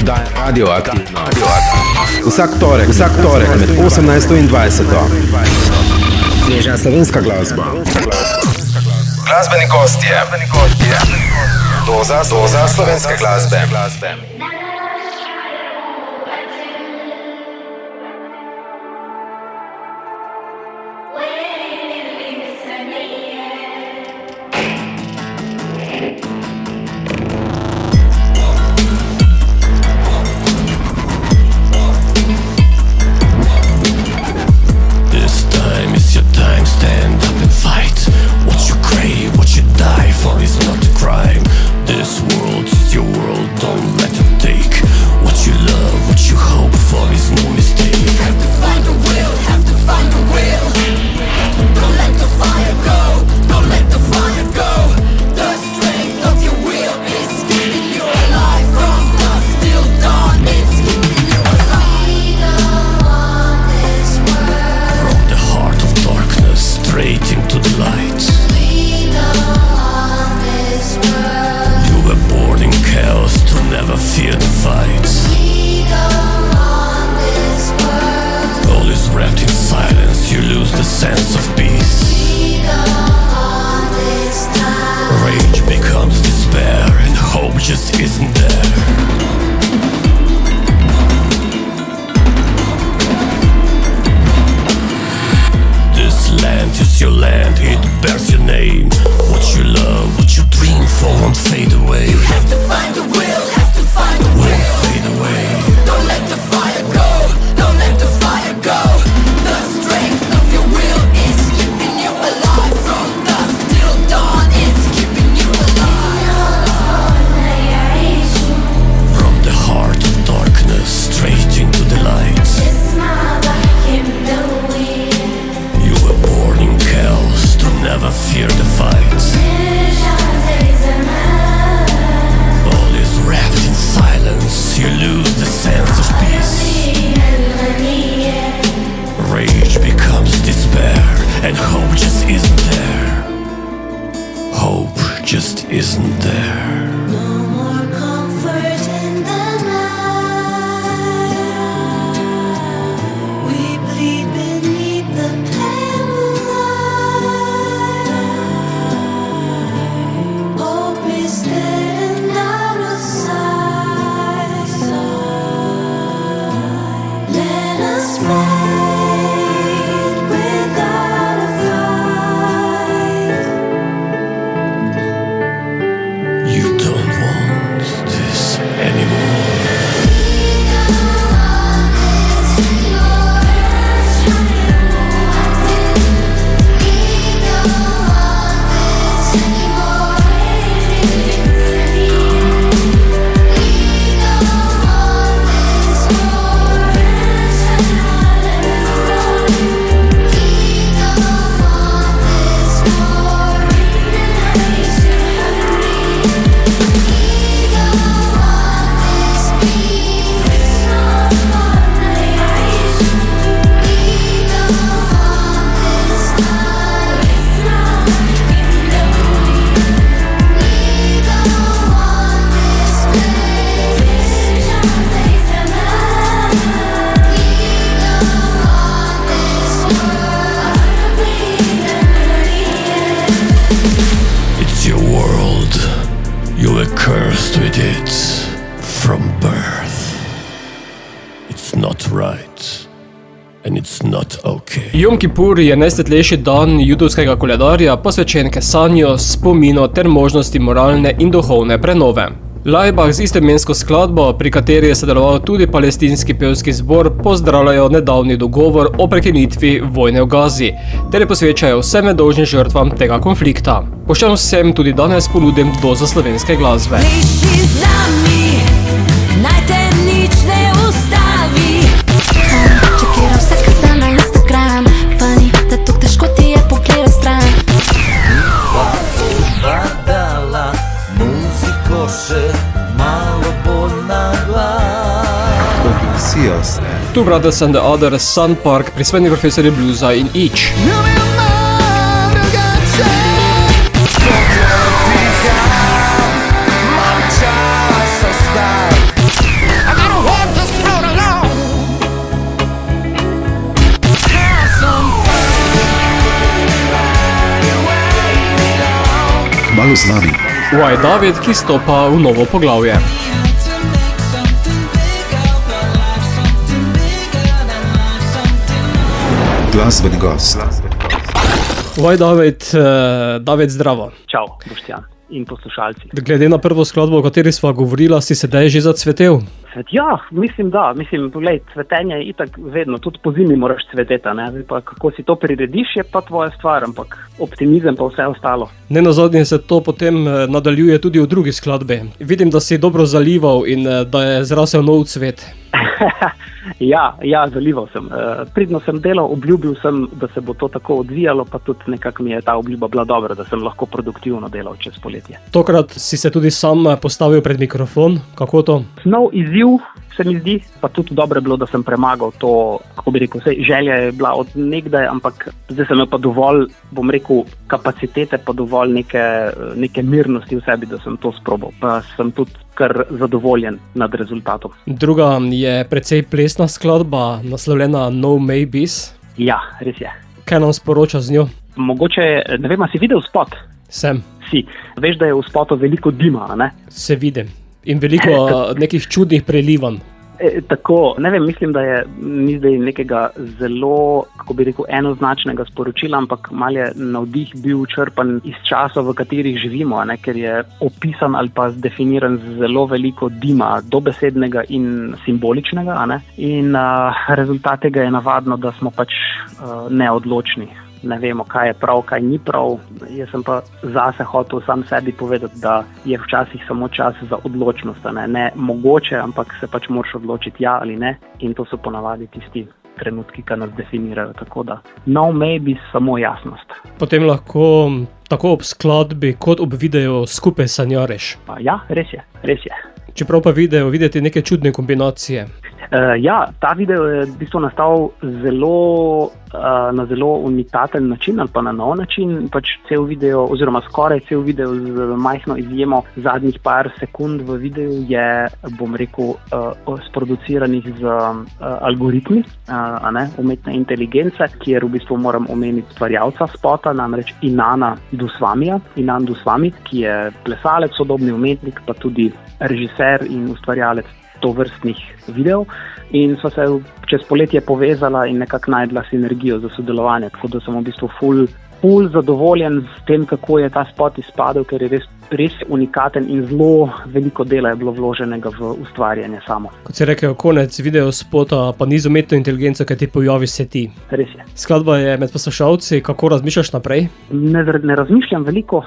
oddaja Radioaktivno. Vsak torek med 18 in 20. Sveža slovenska glasba. Glasbeni gostje. Doza slovenske glasbe. Jom Kipur je najsvetlejši dan judovskega koledarja, posvečen kesanju, spominu ter možnosti moralne in duhovne prenove. Laibach z istoimensko skladbo, pri kateri je sodeloval tudi palestinski pevski zbor, pozdravljajo nedavni dogovor o prekinitvi vojne v Gazi, ter je posvečajo vsem nedolžnim žrtvam tega konflikta. Poščem vsem tudi danes ponudim dozo slovenske glasbe. Two Brothers and the Others, Sun Park, prisvojeni profesori bluza in Each. z nami. Why David, ki stopa v novo poglavje. Glasbeni gost. Why David, David zdravo. Čau, Boštjan in poslušalci. Glede na prvo skladbo, o kateri sva govorila, si sedaj že zacvetel. Ja, mislim, poglej, cvetenje je itak vedno, tudi po zimi moraš cveteti, ne? Zdaj pa kako si to prirediš, je pa tvoja stvar, ampak optimizem pa vse ostalo. Nenazadnje se to potem nadaljuje tudi v drugi skladbi. Vidim, da si dobro zalival in da je zrasel nov cvet. Ja, zalival sem. Pridno sem delal, obljubil sem, da se bo to tako odvijalo, pa tudi nekako mi je ta obljuba bila dobra, da sem lahko produktivno delal čez poletje. Tokrat si se tudi sam postavil pred mikrofon. Kako to? Nov izziv se mi zdi, pa tudi dobro je bilo, da sem premagal to, kako bi rekel, želja je bila od nekdaj, ampak zdaj sem imel pa dovolj, bom rekel, kapacitete, pa dovolj neke mirnosti v sebi, da sem to sprobal. Pa sem tudi kar zadovoljen nad rezultatom. Druga je precej plesna skladba, naslovljena No Maybes. Ja, res je. Kaj nam sporoča z njo? Mogoče, ne vem, a si videl spot? Sem. Si. Veš, da je v spotu veliko dima, ne? Se vidim. In veliko nekih čudnih prelivanj. Tako, ne vem, mislim, da ni zdaj nekega zelo, kako bi rekel, enoznačnega sporočila, ampak malo je navdih bil črpan iz časov, v katerih živimo, ne, ker je opisan ali pa zdefiniran z zelo veliko dima, dobesednega in simboličnega, ne, in rezultat tega je navadno, da smo pač neodločni. Ne vemo, kaj je prav, kaj ni prav. Jaz sem pa zase hotel sam sebi povedati, da je včasih samo čas za odločnost. Ne mogoče, ampak se pač moraš odločiti ja ali ne. In to so ponavadi tisti trenutki, ki nas definirajo. Tako da no maybe samo jasnost. Potem lahko tako ob skladbi kot ob videu skupaj sanjariš. Ja, res je. Čeprav pa videti neke čudne kombinacije. Ja, ta video je v bistvu nastal na zelo unikaten način ali pa na nov način. Pač cel video, oziroma skoraj cel video z majhno izjemo zadnjih par sekund v videu je, bom rekel, sproduciranih z algoritmi, umetne inteligence, kjer v bistvu moram omeniti stvarjalca spota, namreč Inan Dusvami, ki je plesalec, sodobni umetnik, pa tudi režiser in ustvarjalec tovrstnih videov, in so se čez poletje povezala in nekako najdla sinergijo za sodelovanje, tako da sem v bistvu ful zadovoljen s tem, kako je ta spot izpadel, ker je res unikaten in zelo veliko dela je bilo vloženega v ustvarjanje samo. Kot si rekel, konec video spota pa ni z umetno inteligenco, kaj ti pojavi se ti. Res je. Skladba je med poslušalci, kako razmišljaš naprej? Ne razmišljam veliko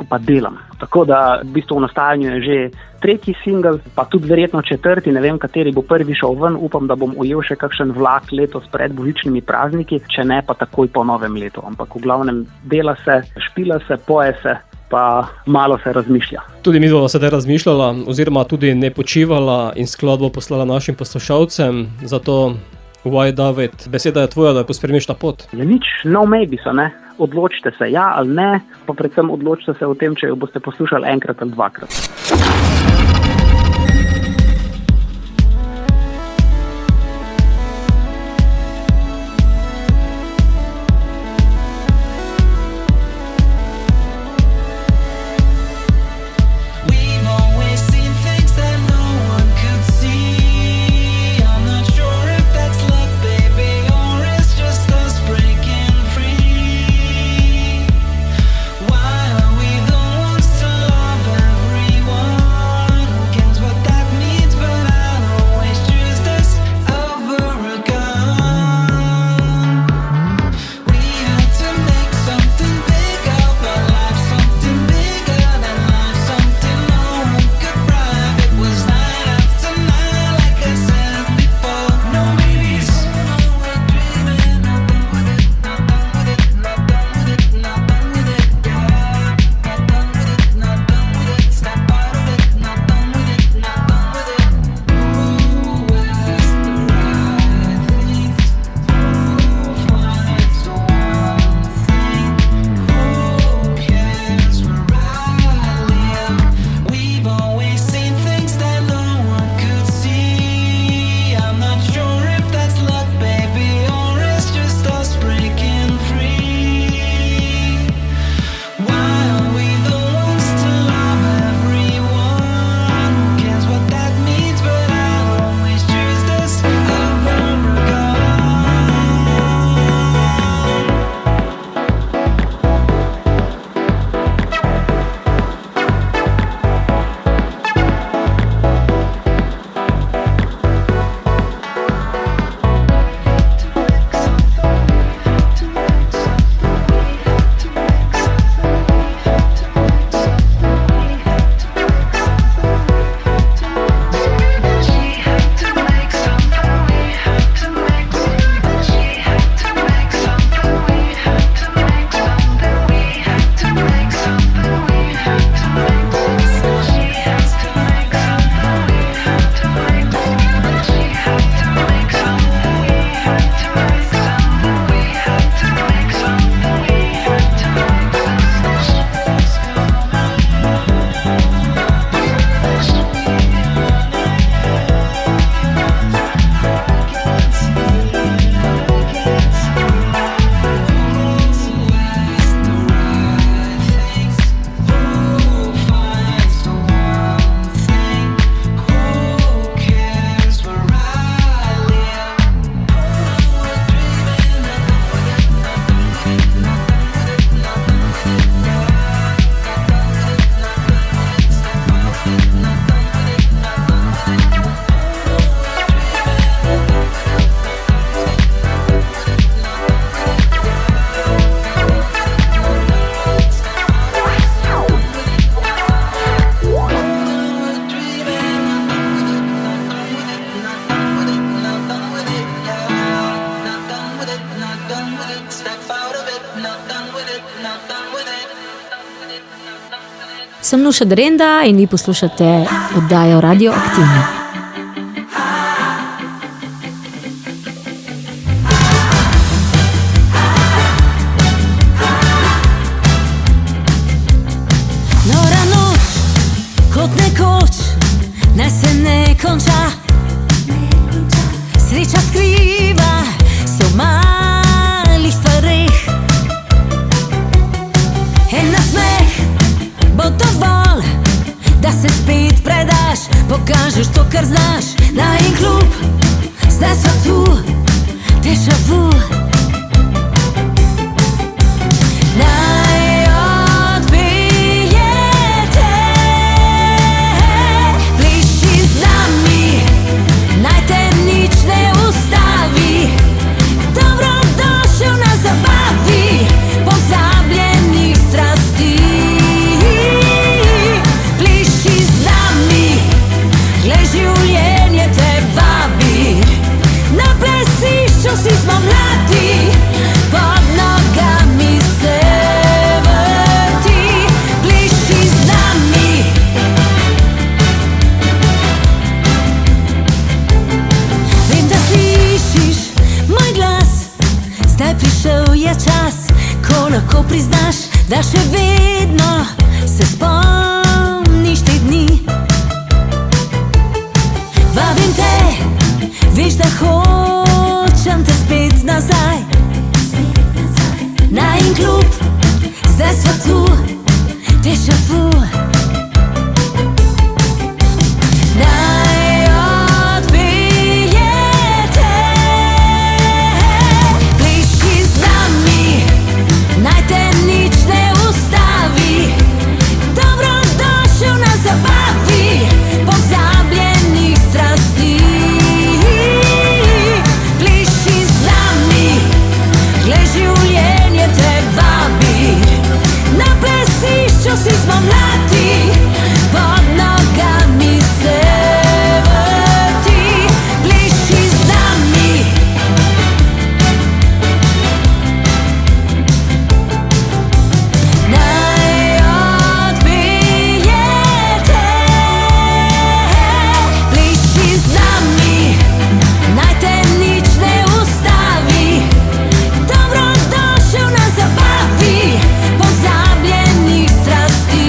pa delam. Tako da v bistvu v nastajanju je že 3. singel, pa tudi verjetno 4., ne vem, kateri bo prvi šel ven, upam, da bom ujel še kakšen vlak letos pred božičnimi prazniki, če ne pa takoj po novem letu, ampak v glavnem dela se, špila se, poje se, pa malo se razmišlja. Tudi mi dva sedaj razmišljala, oziroma tudi ne počivala in skladbo poslala našim poslušalcem, zato Why David, beseda je tvoja, da pospremiš ta pot. Ja, nič, no maybe so, ne? Odločite se, ja ali ne, pa predvsem odločite se o tem, če jo boste poslušali enkrat ali dvakrat. sem Nuša Drenda in vi poslušate oddajo Radioaktivno. Nora noč, kot nekoč, naj se ne konča. Sreča skriva se v malih stvareh. En nasmeh bo dovolj, da se spet predaš, pokažeš to, kar znaš. Na en klub, zdaj so tu, déjà vu. Naj odpeljete, pliši z nami, naj te nič ne ustavi. Dobrodošel na zabavi pozabljenih strasti. Pliši z nami, glej, življenje te vabi. Na plesišču si smo mladi, pod nogami se vrti. Pliši z nami. Vem, da slišiš moj glas, zdaj prišel je čas, ko lahko priznaš, da še vedno se spomniš te dni. Vabim te, veš, da hočem te spet nazaj. Na en klub, zdaj so tu, déjà vu. Naj odpeljete, pliši z nami, naj te nič ne ustavi. Dobrodošel na zabavi pozabljenih strasti. Pliši z nami, glej, življenje te vabi. Na plesišču si smo mladi, pod nogami se vrti. Pliši z nami. Naj odpeljete, pliši z nami, naj te nič ne ustavi. Dobrodošel na zabavi pozabljenih strasti.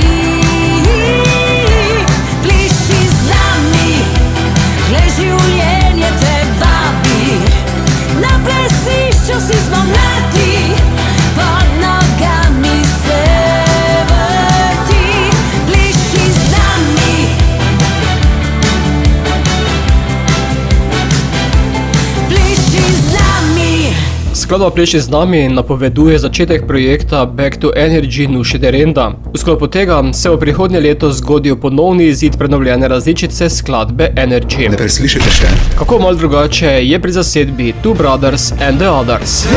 Pliši z nami, glej, življenje te vabi. Na plesišču si smo mladi, pod nogami se vrti. Pliši z nami. Pliši z nami. Skladba Pleši z nami napoveduje začetek projekta Back to Energy Nuše Drenda. V sklopu tega se v prihodnje leto zgodil ponovni izid prenovljene različice skladbe Energy. Ne preslišite še? Kako malo drugače je pri zasedbi Two Brothers and the Others.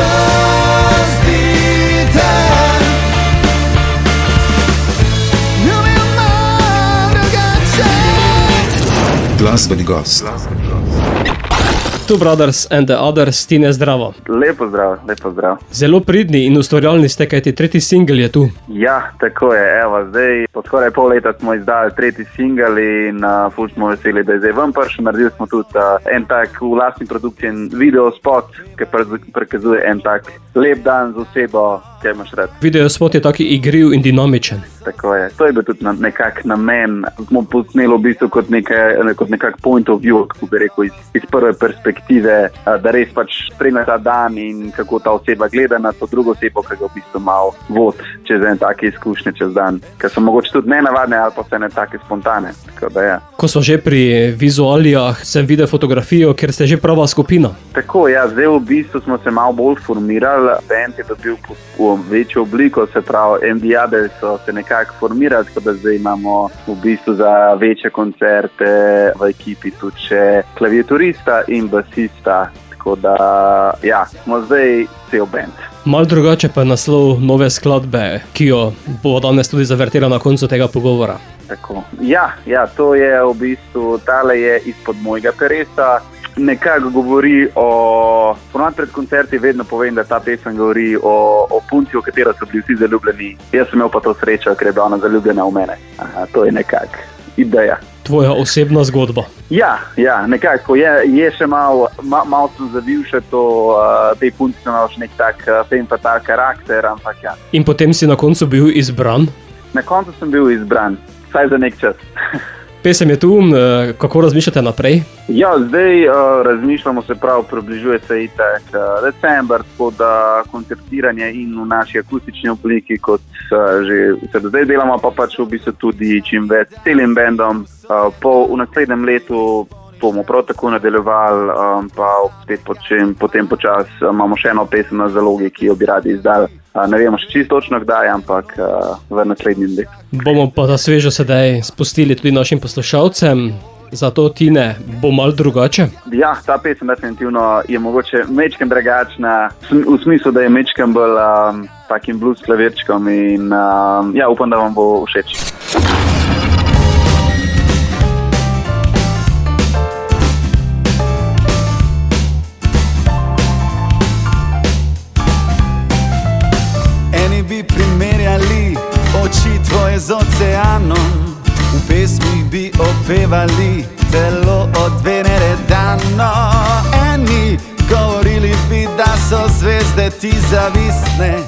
Glasbeni gost. Two Brothers and the Others, Tine, zdravo. Lepo zdrav, lepo zdrav. Zelo pridni in ustvarjalni ste, kajti tretji singel je tu. Ja, tako je, evo, zdaj po skoraj pol leta smo izdali tretji singel in ful smo veseli, da je zdaj ven prišel. Naredili smo tudi en tak v lastni produkciji video spot, ki prikazuje en tak lep dan z osebo, kaj imaš rad. Video spot je taki igriv in dinamičen. Tako je, to je bil tudi nekak namen. Smo posneli v bistvu kot nekak point of view, kako bi rekel, iz prve perspektive, da res pač spremlja ta dan in kako ta oseba gleda na to drugo osebo, ki ga v bistvu malo vod čez en take izkušnje čez dan, ker so mogoče tudi nenavadne ali pa se ne take spontane. Tako da ja. Ko smo že pri vizualijah, sem videl fotografijo, ker ste že prava skupina. Tako, ja, zdaj v bistvu smo se malo bolj formirali, band je dobil večjo obliko, se pravi, MDA so se nekako formirali, tako da zdaj imamo v bistvu za večje koncerte v ekipi tudi še klaviaturista in basista, tako da ja, smo zdaj cel band. Mal drugače pa je naslov nove skladbe, ki jo bo danes tudi zavrtela na koncu tega pogovora. Tako. Ja, to je v bistvu, tale je izpod mojega peresa, nekako govori ponavadi pred koncerti vedno povem, da ta pesem govori o punci, v katero so bili vsi zaljubljeni. Jaz sem imel pa to srečo, ker je bila ona zaljubljena v mene. To je nekako ideja. Tvoja osebna zgodba. Ja, nekako je še malo sem zavil še to, tej punci sem imel še nek tak fem fatal karakter, ampak ja. In potem si na koncu bil izbran? Na koncu sem bil izbran, vsaj za nek čas. Pesem je tu, kako razmišljate naprej? Ja, zdaj razmišljamo, se pravi, približuje se itak december, tako da koncertiranje in v naši akustični obliki, kot že se do zdaj delamo, pa pač v bistvu tudi čim več s celim bandom. V naslednjem letu bomo prav tako nadaljevali, pa spet potem počas imamo še eno pesem na zalogi, ki jo bi radi izdali. Ne vemo še čisto točno kdaj, ampak v naslednjem letu. Bomo pa ta svežo sedaj spustili tudi našim poslušalcem, zato Tine bo malo drugače. Ja, ta pesem definitivno je mogoče mečkem drugačna, v smislu, da je mečkem bolj takim blues klavirčkom in ja, upam, da vam bo všeč. Bi primerjali oči tvoje z oceanom, v pesmih bi opevali telo od Venere dano. Eni govorili bi, da so zvezde ti zavistne,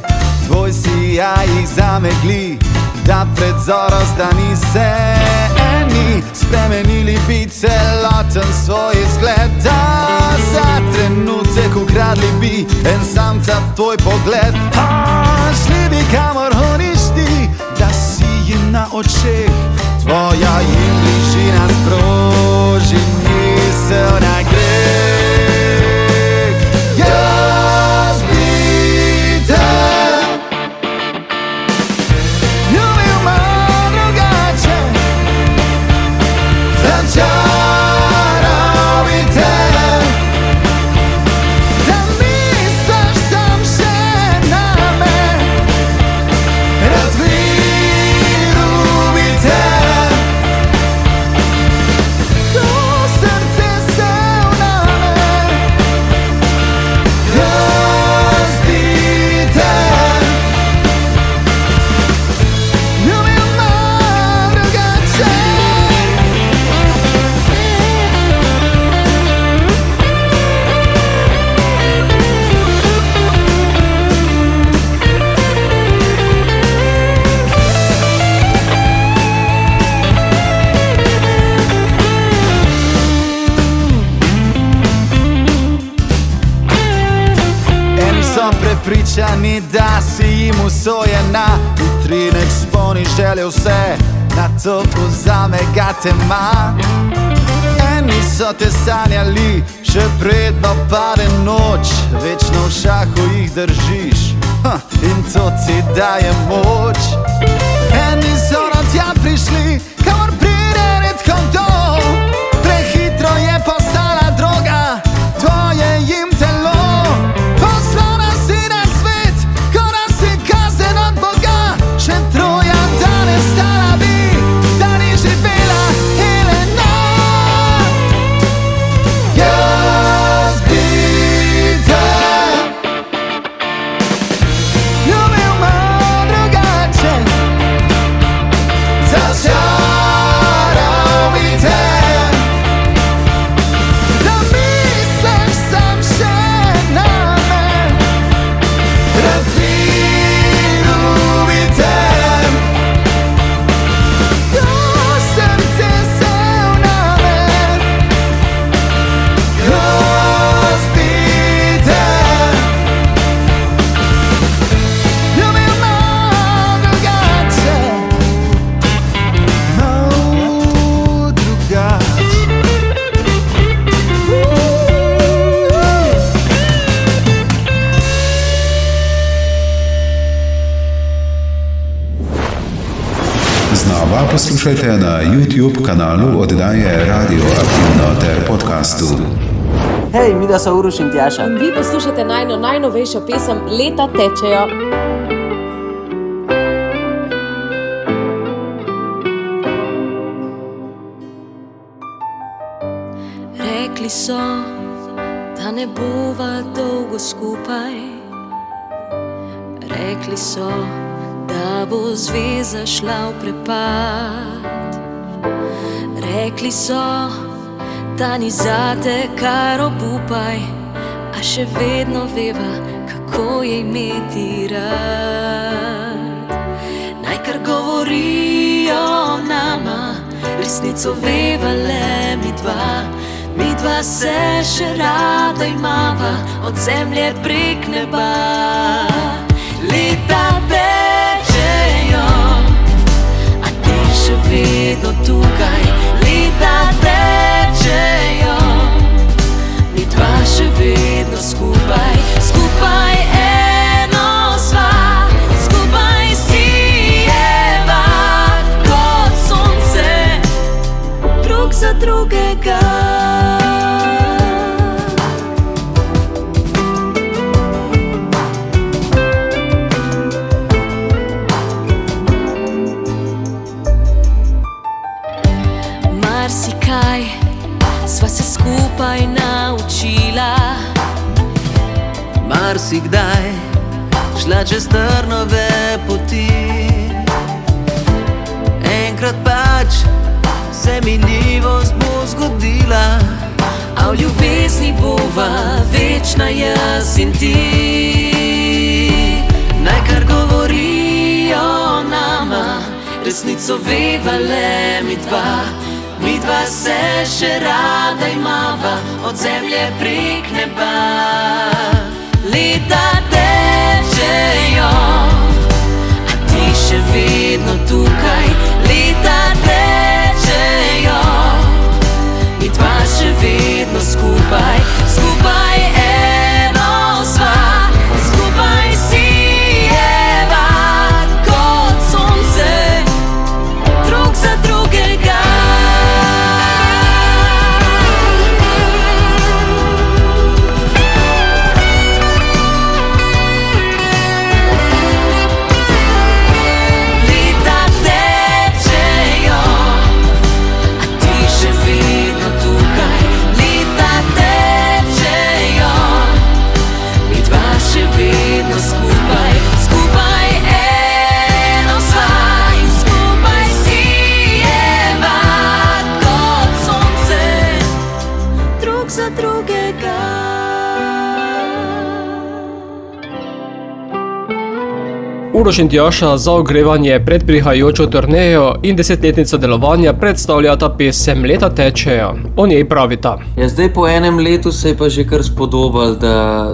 tvoj sijaj jih zamegli, da pred zoro zdani se. Eni spremenili bi celoten svoj izgled, da za trenutek ukradli bi en samcat tvoj pogled. Šli bi kamor hodiš ti, da si jim na očeh, tvoja jim bližina sproži misel na greh. Jaz bi te ljubil malo drugače, začaral bi te, da misliš sam še name, razviru bi te, ko srce se vname. Jaz bi te ljubil malo drugače. Eni so prepričani, da si jim usojena, jutri nek sponi želje vse, na to vzame ga tema. Eni so te sanjali, še predno pade noč, večno v šahu jih držiš, in to ti daje moč. Eni so na tja prišli, kamor pride redko kdo, prehitro je postala droga, tvoje jim telo. Poslana si na svet, ko da si kazen od Boga, še troja danes stala bi, da ni živela Helena. Jaz bi te ljubil malo drugače, začaral bi te, da misliš sam še name, razviru bi te, ko srce se vname. Jaz bi te ljubil malo drugače, malo drugače. Znova poslušajte na YouTube kanalu oddaje Radio Aktivno ter podcastu. Hej, mi da so Uroš in Tjaša. In vi poslušate najnovejšo pesem Leta tečejo. Rekli so, da ne bova dolgo skupaj. Rekli so, da bo zveza šla v prepad. Rekli so, da ni zate kar obupaj, a še vedno veva, kako je imeti rad. Naj kar govorijo nama, resnico veva le mi dva se še rada imava, od zemlje prek neba. Leta tečejo, a ti še vedno tukaj. Leta tečejo, mi dva še vedno skupaj. Skupaj eno sva, skupaj sijeva kot sonce, drug za drugega. Marsikaj sva se skupaj naučila, marsikdaj šla čez trnove poti. Enkrat pač se minljivost bo zgodila, a v ljubezni bova večna jaz in ti. Naj kar govorijo nama, resnico veva le mi dva se še rada imava, od zemlje prek neba. Leta tečejo, a ti še vedno tukaj. Leta tečejo, mi dva še vedno skupaj. Skupaj eno sva, skupaj sijeva kot sonce, drug za drugega. Uroš in Tjaša za ogrevanje pred prihajajočo turnejo in 10-letnico delovanja predstavljata pesem Leta tečejo. O njej pravita. Ja, zdaj po enem letu se je pa že kar spodobal,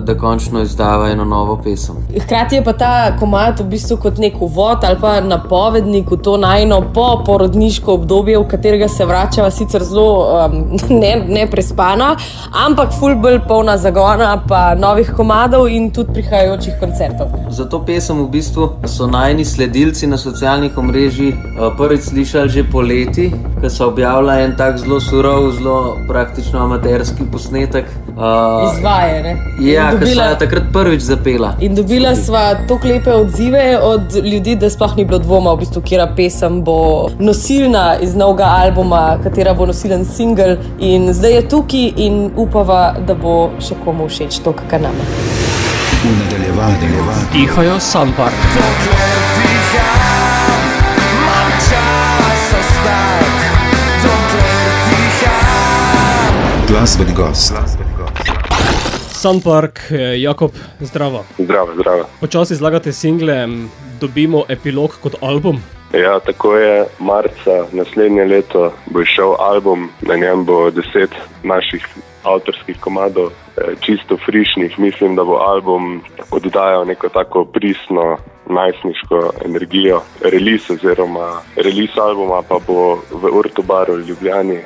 da končno izdava eno novo pesem. Hkrati je pa ta komad v bistvu kot nek uvod ali pa napovednik v to najino poporodniško obdobje, v katerega se vračava sicer zelo neprespana, ampak ful bolj polna zagona pa novih komadov in tudi prihajajočih koncertov. Za to pesem v bistvu so najini sledilci na socialnih omrežjih prvič slišali že poleti, ko so objavila en tak zelo surov, zelo praktično amaterski posnetek. Izvaje, ne? Ja, ko so takrat prvič zapela. In dobila sva toliko lepe odzive od ljudi, da sploh ni bilo dvoma v bistvu, katera pesem bo nosilna iz novega albuma, katera bo nosilen singel. In zdaj je tukaj in upava, da bo še komu všeč to, kar nama. V nadaljevanju Dihajo Sunpark. Dokler diham, imam čas ostati. Dokler diham. Glasbeni gost. Sunpark, Jakob, zdravo. Zdravo. Počasi zlagate single, dobimo epilog kot album. Ja, tako je. Marca naslednje leto bo izšel album, na njem bo 10 naših avtorskih komadov, čisto frišnih. Mislim, da bo album oddajal neko tako pristno, najstniško energijo. Release albuma pa bo v Urtubaru v Ljubljani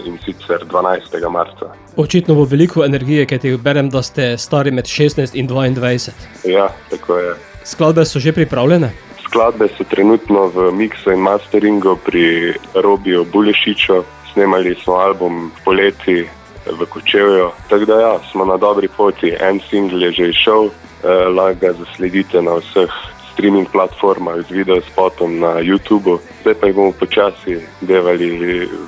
in sicer 12. marca. Očitno bo veliko energije, ker ti berem, da ste stari med 16 in 22. Ja, tako je. Skladbe so že pripravljene? Skladbe so trenutno v mixu in masteringu pri Robiju Bulešiču. Snemali smo album poleti v Kočevju. Tako da ja, smo na dobri poti. En single je že izšel, lahko ga zasledite na vseh streaming platformah z videospotom na YouTubu. Zdaj pa jih bomo počasi devali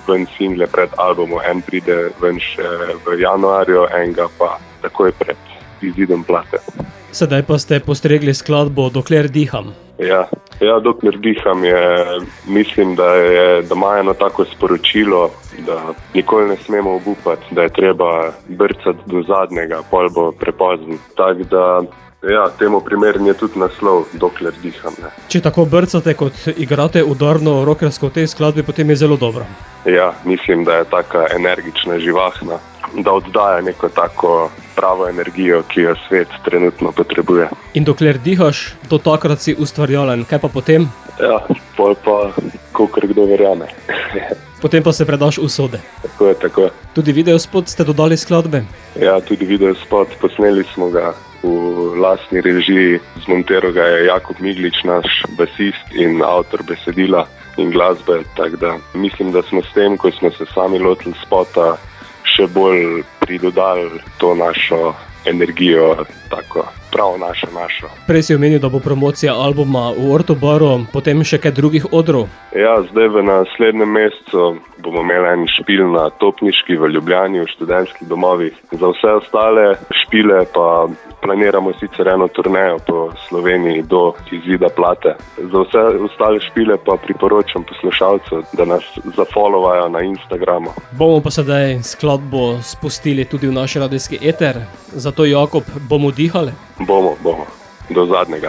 ven single pred albumom. En pride ven še v januarju, enega pa takoj pred izidom plate. Sedaj pa ste postregli skladbo Dokler diham. Ja, Dokler diham mislim, da ima eno tako sporočilo, da nikoli ne smemo obupati, da je treba brcati do zadnjega, pol bo prepozno. Tako da, temu primeren je tudi naslov Dokler diham. Ne. Če tako brcate, kot igrate udarno rockersko v tej skladbi, potem je zelo dobro. Ja, mislim, da je taka energična, živahna, da oddaja neko tako pravo energijo, ki jo svet trenutno potrebuje. In dokler dihaš, do takrat si ustvarjalen, kaj pa potem? Ja, pol pa, kolikor kdo verjame. Potem pa se predaš usode. Tako je. Tudi videospot ste dodali skladbe? Ja, tudi videospot, posneli smo ga v lastni režiji, zmontiral ga je Jakub Miglič, naš basist in avtor besedila in glasbe, tako da mislim, da smo s tem, ko smo se sami lotili spota, še bolj pridodali to našo energijo, tako prav našo. Prej si omenil, da bo promocija albuma v Ortobaru, potem še kaj drugih odrov? Ja, zdaj v naslednjem mesecu bomo imeli en špil na Topniški v Ljubljani, v študentskih domovih. Za vse ostale špile pa planiramo sicer eno turnejo po Sloveniji do izida plate. Za vse ostale špile pa priporočam poslušalcev, da nas zafollowajo na Instagramu. Bomo pa sedaj skladbo spustili tudi v naš radijski eter, zato Jakob, bomo dihali? Bomo, do zadnjega.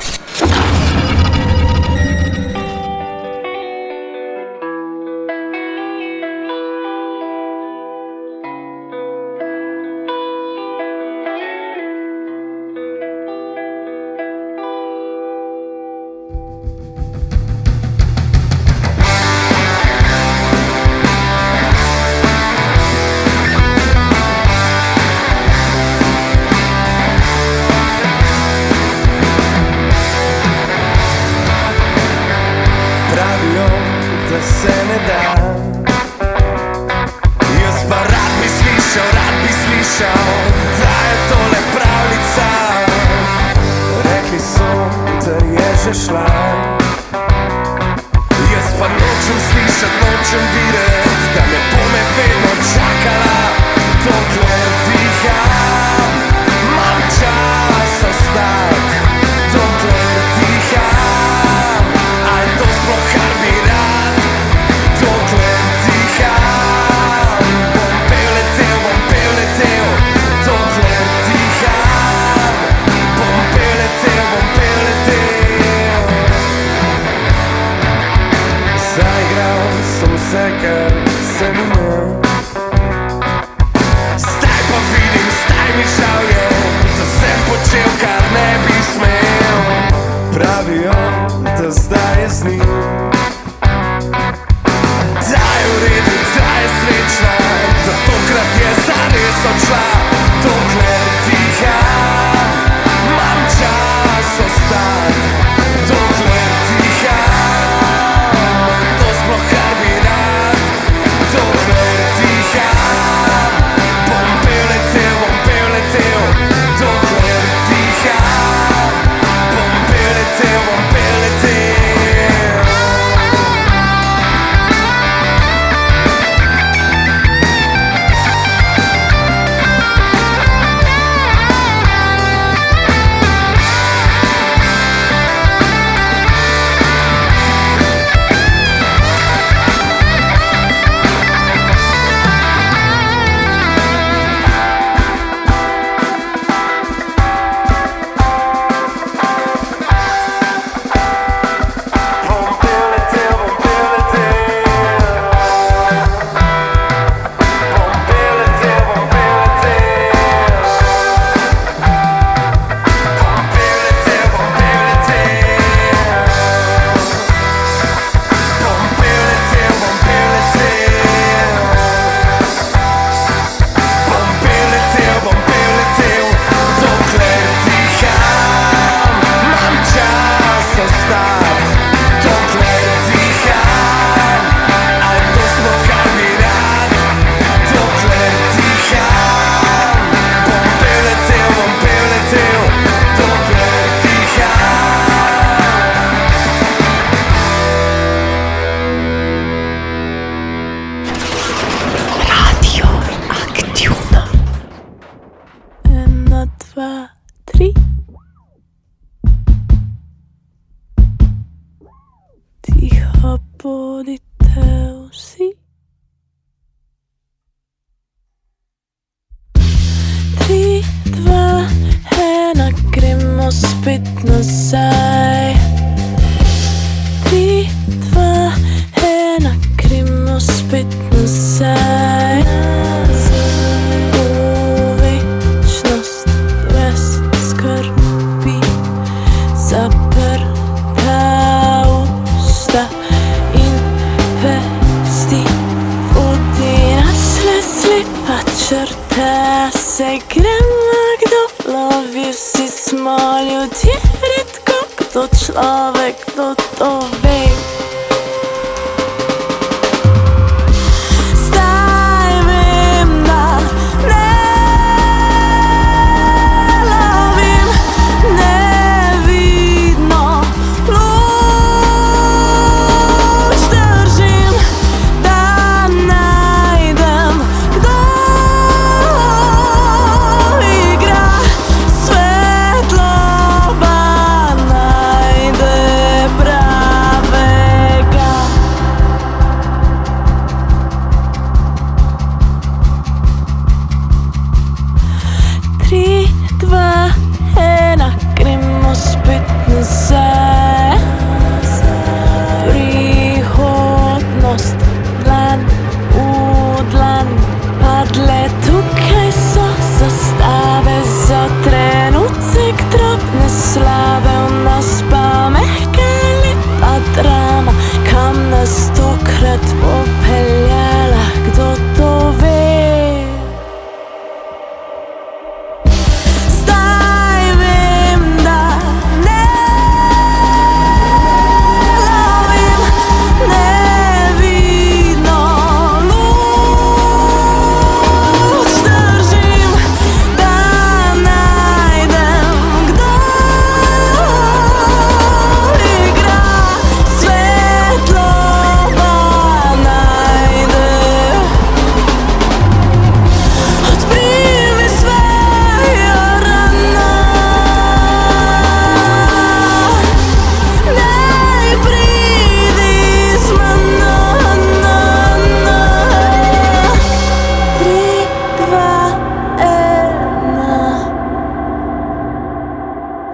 spet nazaj. 3, 2, 1, gremo spet nazaj. V večnost brez skrbi, zaprta usta in vesti. Vodi nas le slepa črta, se gremo, kdo lovi, vsi smo ljudje, redko kdo človek, kdo to ve. Zdaj vem, da ne lovim nevidno luč, držim, da najdem, kdo igra svetloba, najde pravega. Tri, dva, ena, gremo spet nazaj. Prihodnost, dlan v dlan, padle tukaj so zastave za trenutek, drobne slave v nas pa mehka lepa drama, kam nas tokrat popeljala, kdo to ve. Zdaj vem, da ne lovim nevidno luč, držim, da najdem, kdo igra svetloba, najde. Odprij mi svojo rano, naj pridi z mano. 3, 2, 1.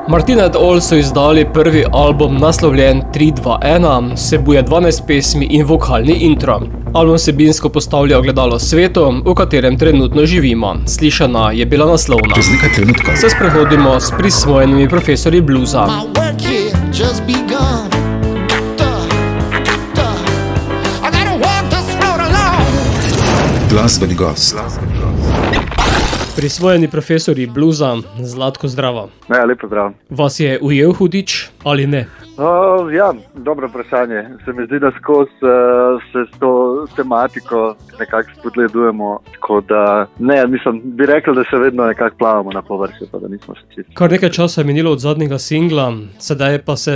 Martina et al. So izdali prvi album naslovljen 3-2-1, vsebuje 12 pesmi in vokalni intro. Album vsebinsko postavlja ogledalo svetu, v katerem trenutno živimo. Slišana je bila naslovna. Čez nekaj trenutkov Se sprehodimo s prisvojenimi profesorji bluza. Work here just begun. I gotta walk this road alone. glasbeni gost. Prisvojeni profesorji bluza, Zlatko, zdravo. Ja, lepo zdrav. Vas je ujel hudič ali ne? Ja, dobro vprašanje. Se mi zdi, da skozi se s to tematiko nekako spodledujemo, tako da ne, mislim, bi rekel, da še vedno nekako plavamo na površju, pa da nismo še čisto. Kar nekaj časa je minilo od zadnjega singla, sedaj pa se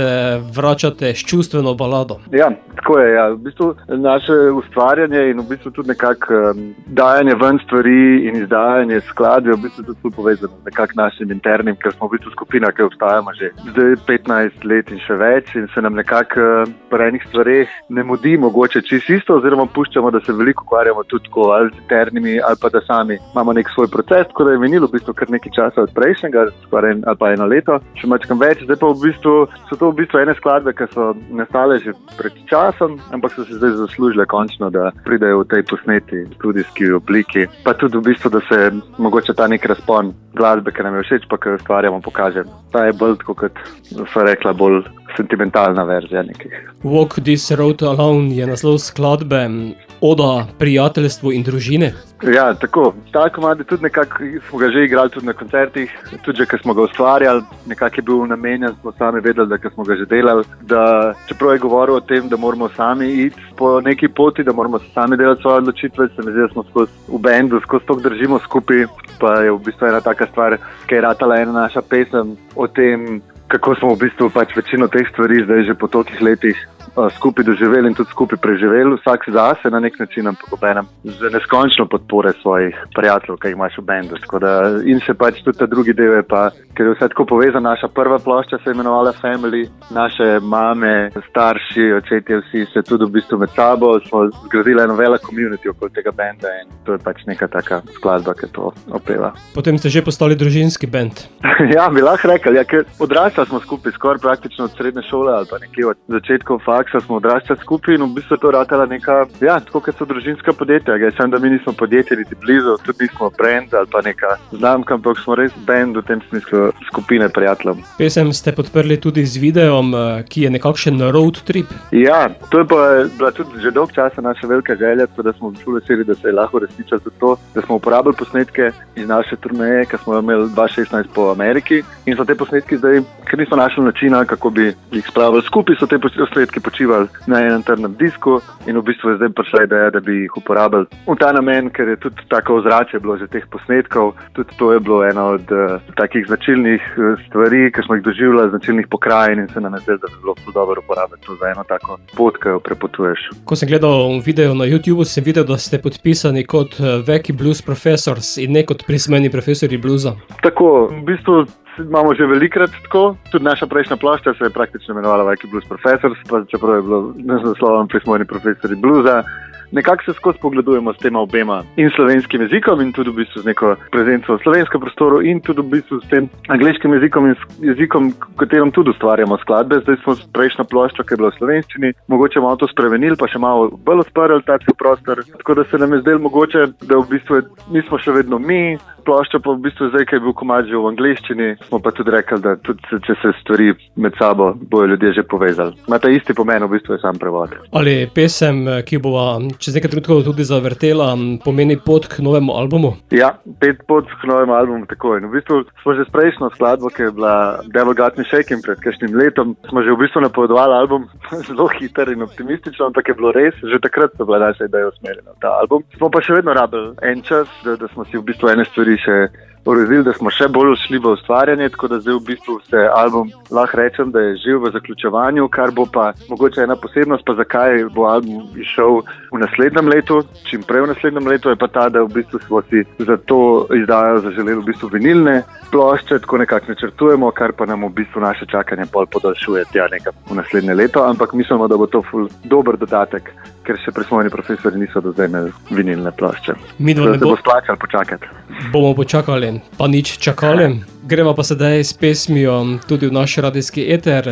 vračate s čustveno balado. Ja, tako je, ja. V bistvu naše ustvarjanje in v bistvu tudi nekako dajanje ven stvari in izdajanje skladbe v bistvu tudi povezano z nekako našim internim, ker smo v bistvu skupina, ki obstajamo že zdaj 15 let in še več in se nam nekako pri enih stvareh ne mudi mogoče čisto isto, oziroma puščamo, da se veliko ukvarjamo tudi tako ali z internimi ali pa da sami imamo nek svoj proces, tako da je minilo v bistvu kar nekaj časa od prejšnjega, skoraj ali pa 1 leto, še mačkam več, zdaj pa v bistvu so to v bistvu ene skladbe, ki so nastale že pred časom, ampak so se zdaj zaslužile končno, da pridejo v tej posneti studijski obliki, pa tudi v bistvu, da se mogoče ta nek razpon glasbe, ki nam je všeč, pa ki jo ustvarjamo, pokaže. Ta je bolj, kot so rekla, bolj sentimentalna verzija nekih. Walk This Road Alone je naslov skladbe, oda prijateljstvu in družine. Ja, tako. Ta komad je tudi nekako, smo ga že igrali tudi na koncertih, tudi že, ko smo ga ustvarjali, nekako je bil namenjen, smo sami vedeli, da ko smo ga že delali, da čeprav je govoril o tem, da moramo sami iti po neki poti, da moramo sami delati svoje odločitve, se mi zdi, da smo v bendu skozi to držimo skupaj, pa je v bistvu ena taka stvar, ki je ratala ena naša pesem o tem, kako smo v bistvu pač večino teh stvari zdaj že po tolikih letih skupaj doživeli in tudi skupaj preživeli, vsak zase na nek način, ampak obenem z neskončno podpore svojih prijateljev, ki jih imaš v bendu. In še pač tudi ta drugi del je pa, ker je vse tako povezano, naša prva plošča se je imenovala Family, naše mame, starši, očetje, vsi se tudi v bistvu med sabo smo zgradili eno veliko community okoli tega benda in to je pač neka taka skladba, ki to opeva. Potem ste že postali družinski bend. Ja, bi lahko rekel, ker odrasla smo skupaj, skoraj praktično od srednje šole ali pa nekje od začetkov faksa smo odrasla skupaj in v bistvu to ratala neka, tako kot so družinska podjetja, sem da mi nismo podjetje niti blizu, tudi nismo brand ali pa neka znamka, ampak smo res band v tem smislu skupine prijateljev. Pesem ste podprli tudi z videom, ki je nekakšen road trip. Ja, to je pa bila tudi že dolg časa naša velika želja, da smo ful veseli, da se je lahko resničilo tudi to, da smo uporabili posnetke iz naše turneje, ki smo imeli 2016 po Ameriki in so te posnetki zdaj, ker nismo našli načina, kako bi jih spravili skupaj, so te posnetki počivali na enem trdnem disku in v bistvu je zdaj prišla ideja, da bi jih uporabili v ta namen, ker je tudi tako ozračje bilo že teh posnetkov, tudi to je bilo ena od takih značilnih stvari, ki smo jih doživljali, značilnih pokrajin in se nam je zdelo, da bi bilo ful dobro uporabiti to za eno tako pot, ki jo prepotuješ. Ko sem gledal video na YouTubeu, sem videl, da ste podpisani kot Wacky Blues Professors in ne kot prismeni profesori bluza. Tako, v bistvu imamo že velikrat tako, tudi naša prejšnja plošča se je praktično imenovala Wacky Blues Professors, pa čeprav je bilo z naslovom prismojeni profesori bluza. Nekako se skozi pogledujemo s tema obema in slovenskim jezikom in tudi v bistvu z neko prezenco v slovenskem prostoru in tudi v bistvu s tem angleškim jezikom in jezikom, v katerem tudi ustvarjamo skladbe. Zdaj smo prejšnjo ploščo, ki je bila v slovenščini, mogoče malo to spremenili, pa še malo bolj odprli ta prostor. Tako da se nam je zdelo mogoče, da v bistvu nismo še vedno mi, plošča pa v bistvu zdaj, ki je bil komad že v angleščini, smo pa tudi rekli, da tudi če se stvari med sabo bojo ljudje že povezali. Ima ta isti pomen, v bistvu je sam prevod. Ali pesem, ki bova čez nekaj trenutkov tudi zavrtela, pomeni pot k novemu albumu? Ja, pot k novemu albumu, tako. In v bistvu smo že s prejšnjo skladbo, ki je bila Devil Got Me Shaking pred kakšnim letom, smo že v bistvu napovedovali album zelo hiter in optimistično, ampak je bilo res, že takrat so bila naša ideja usmerjena v ta album. Smo pa še vedno rabili en čas, da smo si v bistvu ene stvari še uredili, da smo še bolj šli v ustvarjanje, tako da zdaj v bistvu se album lahko rečem, da je živ v zaključevanju, kar bo pa mogoče ena posebnost, pa zakaj bo album išel v naslednjem letu, čim prej v naslednjem letu je pa ta, da v bistvu smo si za to izdajo zaželeli v bistvu vinilne plošče, tako nekako načrtujemo, kar pa nam v bistvu naše čakanje pol podaljšuje tja nekam v naslednje leto, ampak mislimo, da bo to ful dober dodatek, ker še prismojeni profesori niso do zdaj imeli vinilne plošče. Da se bo splačalo počakati. Bomo počakali, pa nič čakali. Greva pa sedaj s pesmijo tudi v naš radijski eter,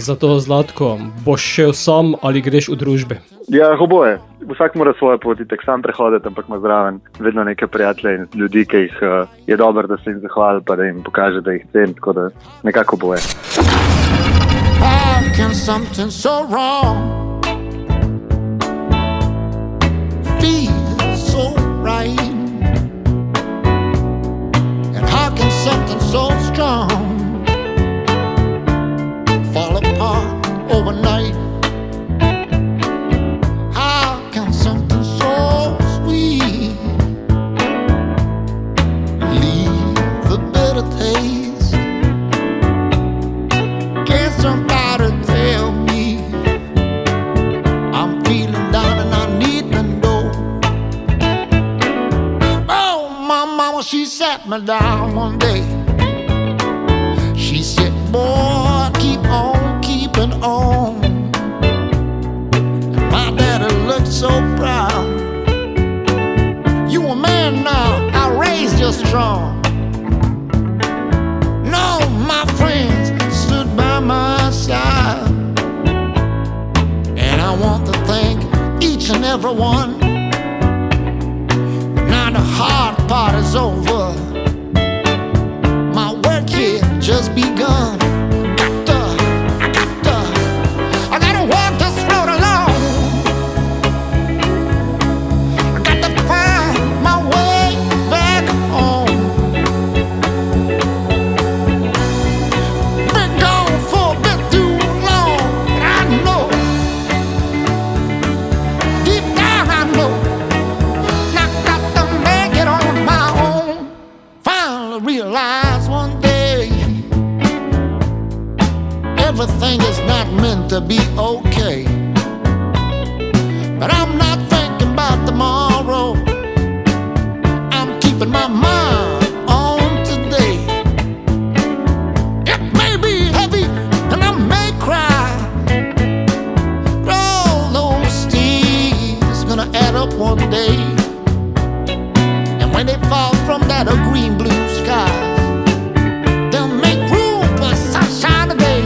zato Zlatko, boš šel sam ali greš v družbi? Ja, oboje. Vsak mora svojo pot itak sam prehoditi, ampak ima zraven vedno neke prijatelje in ljudi, ki jih je dobro, da se jim zahvali, pa da jim pokaže, da jih ceni, tako da nekako oboje. How can something so wrong feel so right? And how can something so strong fall apart overnight? How can something so sweet leave a bitter taste? Can somebody tell me I'm feeling down and I need to know? Oh, my mama, she sat me down one day. She said, boy, keep on keeping on. And my daddy looked so proud. You a man now, I raised you strong. No, my friends stood by my side, and I want to thank each and every one. Now the hard part is over. My work here just begun. I gotta walk this road alone. I got to find my way back home. Been gone for a bit too long, and I know, deep down I know, I got to make it on my own. Finally realize one day everything is not meant to be okay. but I'm not thinking about tomorrow. I'm keeping my mind on today. It may be heavy and I may cry, but all those tears gonna add up one day. And when they fall from that green blue sky, they'll make room for sunshine today.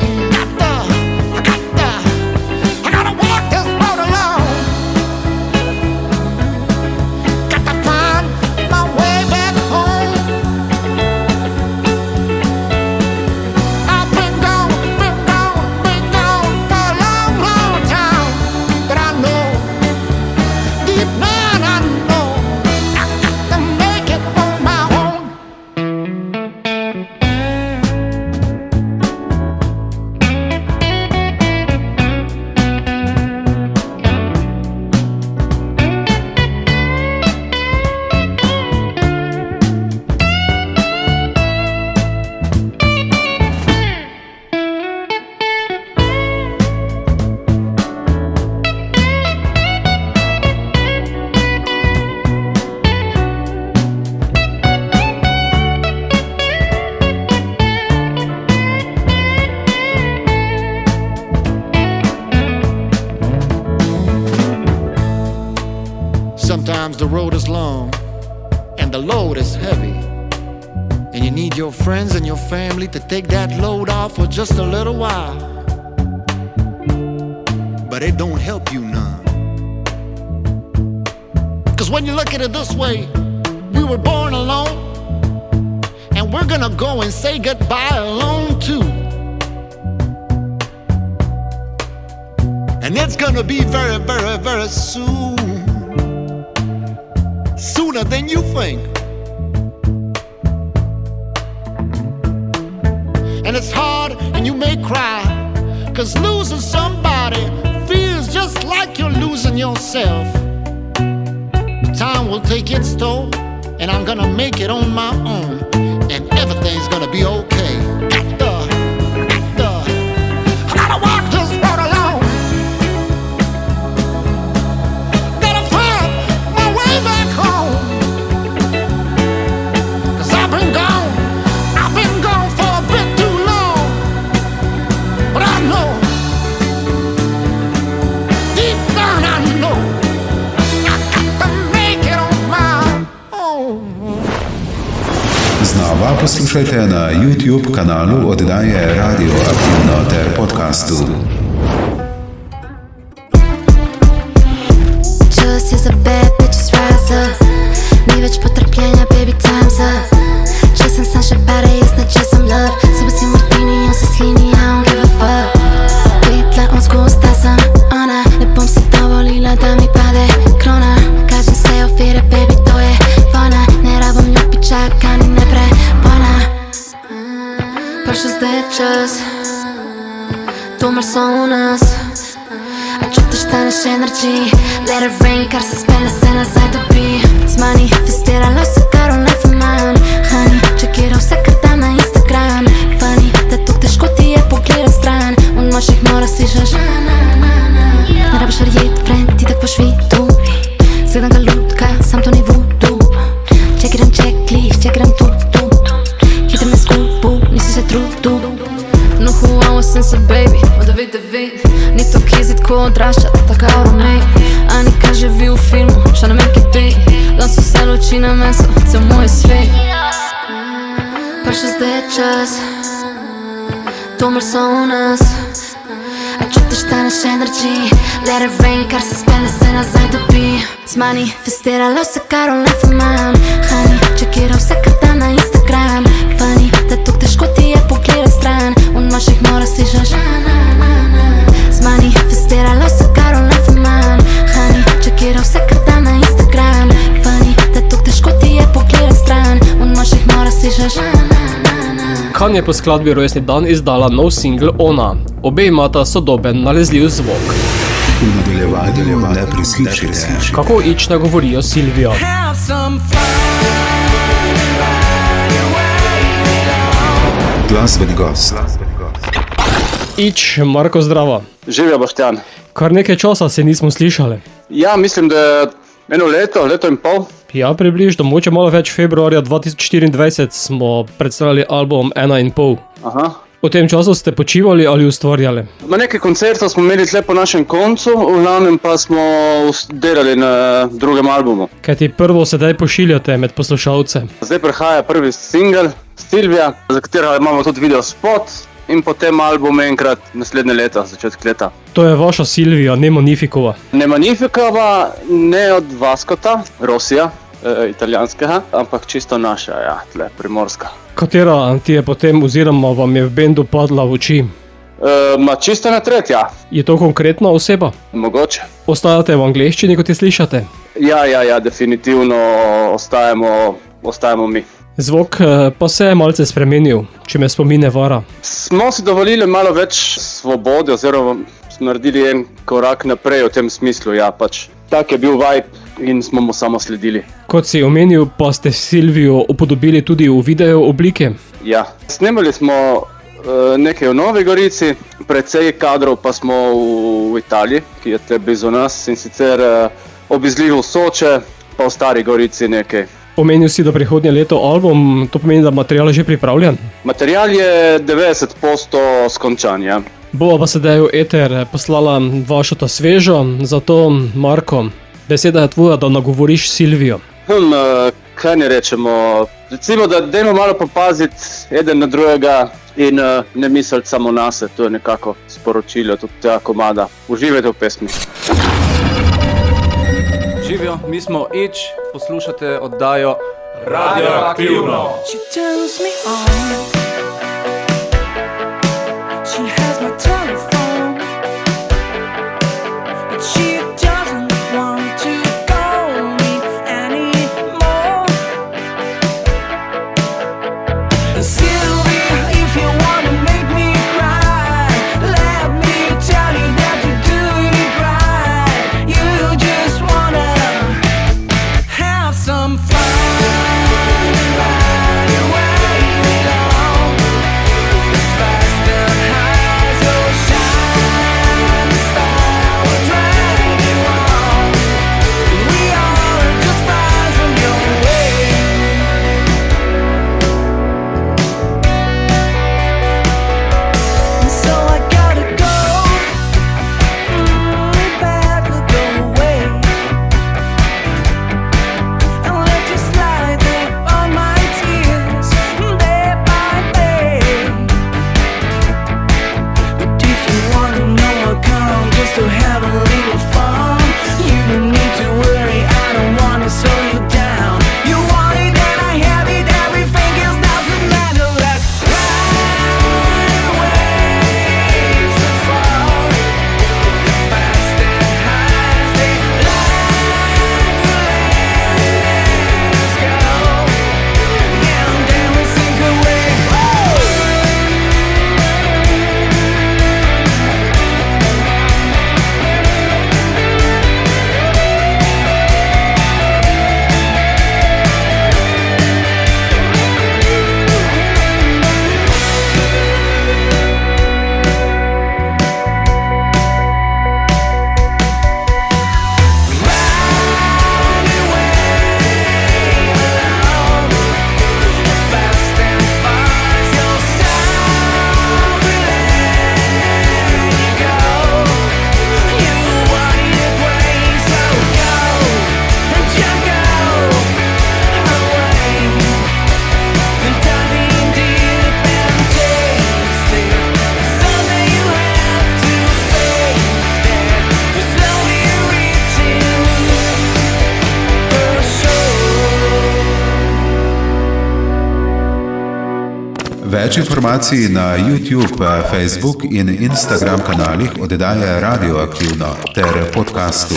I gotta walk this road alone. Got to find my way back home. I've been gone for a long, long time. But I know, deep down I know, I got to make it on my own. Sometimes the road is long and the load is heavy, and you need your friends and your family to take that load off for just a little while. But it don't help you none. 'Cause when you look at it this way, we were born alone, and we're gonna go and say goodbye alone too. And it's gonna be very, very, very soon. Sooner than you think. And it's hard and you may cry, 'cause losing somebody feels just like you're losing yourself. Time will take its toll, and I'm gonna make it on my own, and everything's gonna be okay. I gotta walk this road alone. Gotta find my way back home. 'Cause I've been gone for a bit too long. But I know, deep down I know, I got to make it on my own. Znova poslušajte na YouTube kanalu oddaje Radioaktivno ter podcastu. Just as a bad bitches rise up. Ni več potrpljenja, baby, time's up. Če sem sam še pare, jaz ne če sem love. Sebe si martini, on se slini, I don't give a fuck. Vitla on zgusta sem ona. Ne bom se dovolila, da mi pade krona. Kažem se ofire, baby, to je vona. Ne rabim ljubičaka, ni ne prepona. Prišel zdaj je čas, tumor so v nas. A čutiš ta naš energy, let it rain, kar se spele se nazaj dobi. Zmanifestiralo se kar v life man. Honey, čekiral vse kar tam na Instagram. Funny, da tok težko ti je pogledal stran. V nočnih mora slišaš ne rabiš verjet, friend, ti tak boš videl. Zgledam ga lutka, sam to ni voodoo. Čekiram checklist, čekiram tu Hitem na skupu, nisi se trudil. No who I was since a baby, od vid. Ni to kizi tko odrašča, taka oromej. Ani kaj živi v filmu, šta nam je kipi. Dan so se luči na meso, cel moj svet. Prišel zdaj je čas, tumor so v nas. A čutiš ta naš energy, let it rain, kar se spele se nazaj dobi. Zmanifestiralo se kar v life man. Honey, čekiral vse kar tam na Instagram. Funny, da tok težko ti je pogledal stran. V nočnih mora slišaš zmanifestiralo se kar v life man. Honey, čekiral vse kar tam na Instagram. Funny, da tok težko ti je pogledal stran. V nočnih mora slišaš Kanye je po skladbi Rojstni dan izdala nov singl Ona. Obe imata sodoben, nalezljiv zvok. V nadaljevanju le prislušajte. Kako ična govorijo Silvio. Glasbeni gost. Ič, Marko, zdravo. Živjo, Boštjan. Kar nekaj časa se nismo slišali. Ja, mislim, da je leto in pol. Ja, približno, mogoče malo več. Februarja 2024 smo predstavljali album 1,5. Aha. V tem času ste počivali ali ustvarjali? Nekaj koncertov smo imeli tle po našem koncu, v glavnem pa smo delali na drugem albumu. Kaj ti prvo sedaj pošiljate med poslušalce? Zdaj prihaja prvi single, Silvija, za katerega imamo tudi video spot in potem album enkrat naslednje leto, začetek leta. To je vaša Silvija, ne Magnifikova? Ne Magnifikova, ne od Vaskota, Rosija, italijanskega, ampak čisto naša, ja, tle, primorska. Katera ti je potem oziroma vam je v bendu padla v oči? Čisto na tretja. Je to konkretna oseba? Mogoče. Ostajate v angleščini, kot je slišate? Ja, definitivno ostajamo mi. Zvok pa se je malce spremenil, če me spomine vara. Smo si dovolili malo več svobode, oziroma smo naredili en korak naprej v tem smislu, ja, pač tak je bil vibe in smo mu samo sledili. Kot si omenil, pa ste Silvijo upodobili tudi v video oblike? Ja, snemali smo nekaj v Novi Gorici, precej kadrov pa smo v Italiji, ki je te blizu nas, in sicer obizljivo Soče, pa v Stari Gorici nekaj. Omenil si, da prihodnje leto album, to pomeni, da material je že pripravljen? Material je 90% skončan, ja. Bova pa sedaj v eter poslala vašo ta svežo, zato Marko, beseda je tvoja, da nagovoriš Silvijo. Kaj ne rečemo, recimo, da dajmo malo popaziti eden na drugega in ne misliti samo nase, to je nekako sporočilo tudi tega komada. Uživajte v pesmi. Živijo, mi smo Ič, poslušate oddajo Radioaktivno. She turns me on. She has my telephone, but she doesn't want to call me anymore. Sylvia, if you wanna make me cry, let me tell you that you do it right. You just wanna have some fun. Več informacij na YouTube, Facebook in Instagram kanalih oddaje Radioaktivno ter podcastu.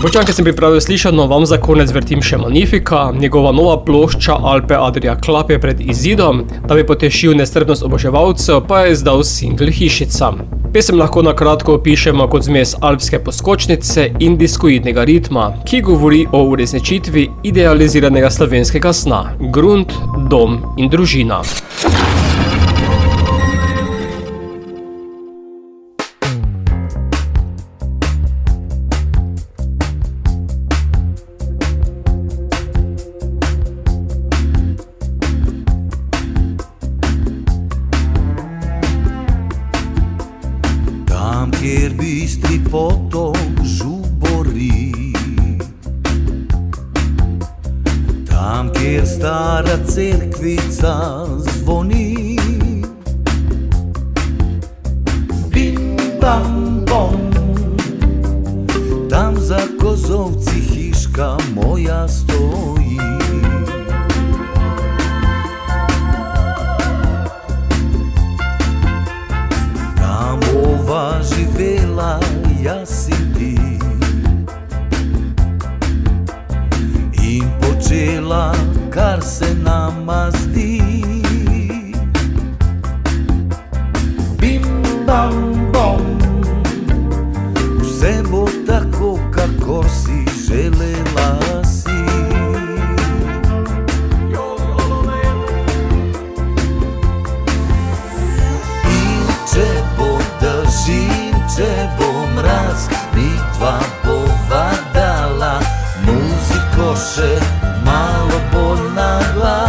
Bočanke sem pripravil slišano, vam za konec vrtim še Magnifika. Njegova nova plošča Alpe Adria Club je pred izidom, da bi potešil nestrpnost oboževalcev, pa je izdal single Hišica. Pesem lahko na kratko opišemo kot zmes alpske poskočnice in diskoidnega ritma, ki govori o uresničitvi idealiziranega slovenskega sna: grunt, dom in družina. bistri potok žubori, tam kjer stara cerkvica zvoni. Bim bam bom, tam za kozovci hiška moja stoji. Tam ova živela, jaz si ti, in počela, kar se nama zdi. Bim bam bom, vse bo tako, kakor si želela si. In če bo dež in če bo mraz, mi dva bova dala muziko še malo bolj na glas.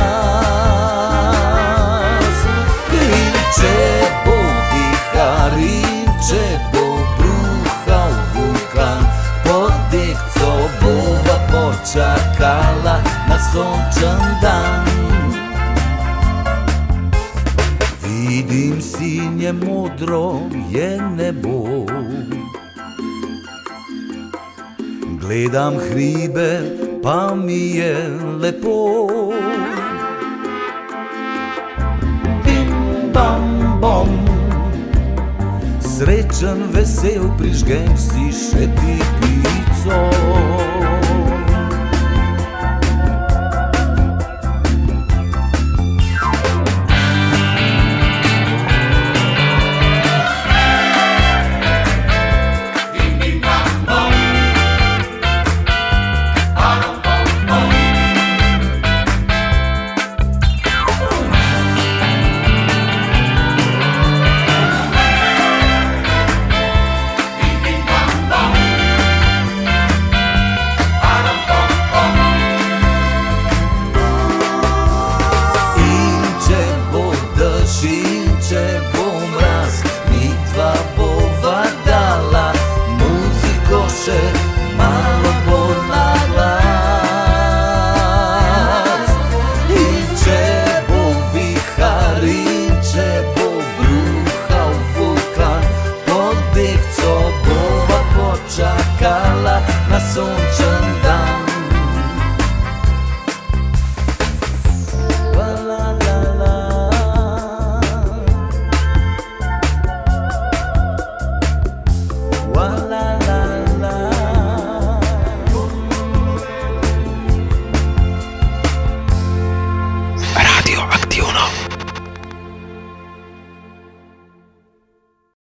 In če bo vihar in če bo bruhal vulkan, pod dekco bova počakala na sončen dan. Vidim sinje modro je nebo, gledam hribe, pa mi je lepo. Bim bam bom, srečen, vesel, prižgem si še pipico.